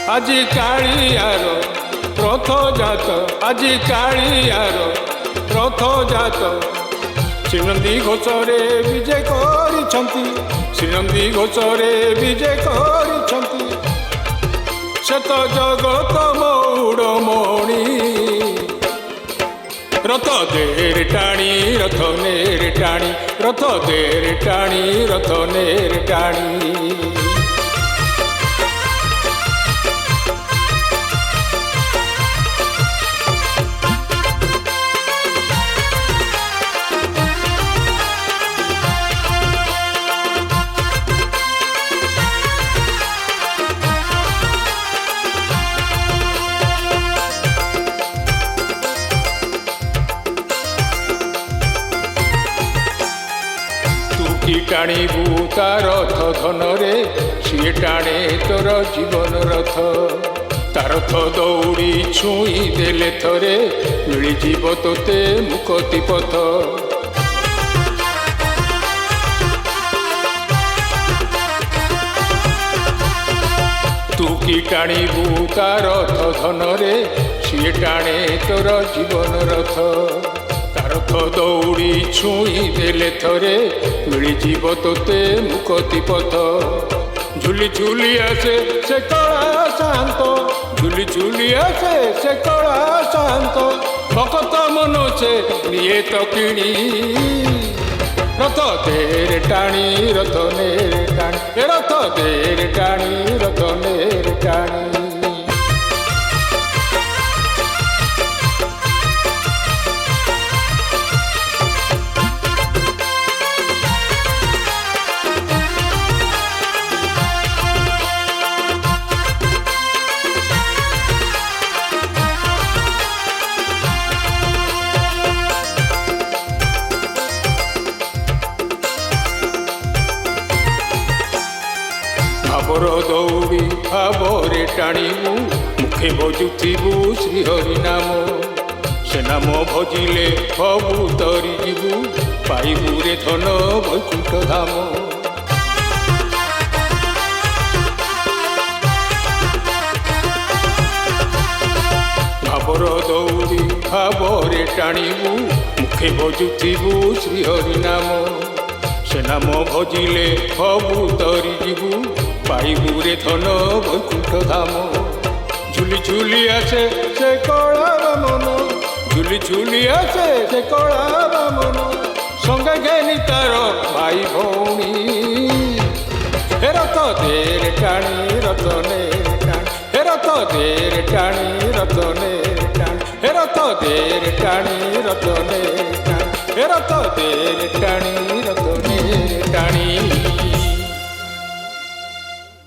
আজি কাଳିয়ার রথজাত আজি কাଳିয়ার রথজাত শ্রীনন্দী ঘোষরে বিজে করিছন্তি শ্রীনন্দী ঘোষরে বিজে করিছন্তি শত জগত মৌড়মণি রথ দের টাণি রথ নের টাণি রথ দের টাণি রথ নের টাণি টাণিবু তার রথ ধনরে সিয়ে টাণে তোর জীবন রথ তার রথ দৌড়ি ছুঁই দেলে থরে মিলিଯିବ তোতে মুকতি পথ তু কি টাণিবু তার রথ ধনরে সিয়ে টাণে তোর জীবন রথ রথ দৌড়ি ছুঁই দেলে থরে মিলিଯିବ তোতে মুকতি পথ ঝুলি ঝুলি আসে সে কলা শান্ত ঝুলি ঝুলি আসে সে কলা শান্ত ভকত মনো সে নিয়ে তো কিনি রথ দের টাণি রথ নের টাণি রথ দের টাণি রথ নের টাণি ভাবর দৌড়ি ভাবরে টাণিবু মুখে ভজুথিবু শ্রীহরি নাম সে নাম ভজিলে হবু তরি ଯିବୁ পাইবু রে ধন বৈকুণ্ঠ ধাম ভাবর দৌড়ি ভাবরে টাণিবু মুখে ভজুথিবু শ্রীহরি নাম সে নাম ভজিলে হবু তরি ଯିବୁ পাইবু রে ধন বৈকুণ্ঠ ধাম ঝুলি ঝুলি আছে সে কলা বামন ঝুলি ঝুলি আছে সে কলা বামন সঙ্গে ঘেনি তার ভাই ভৌণী হে রথ দের টাণি রথ নের টাণি হে রথ দের টাণি রথ নের টাণি হে রথ দের টাণি রথ নের টাণি হে রথ দের টাণি রথ নের টাণি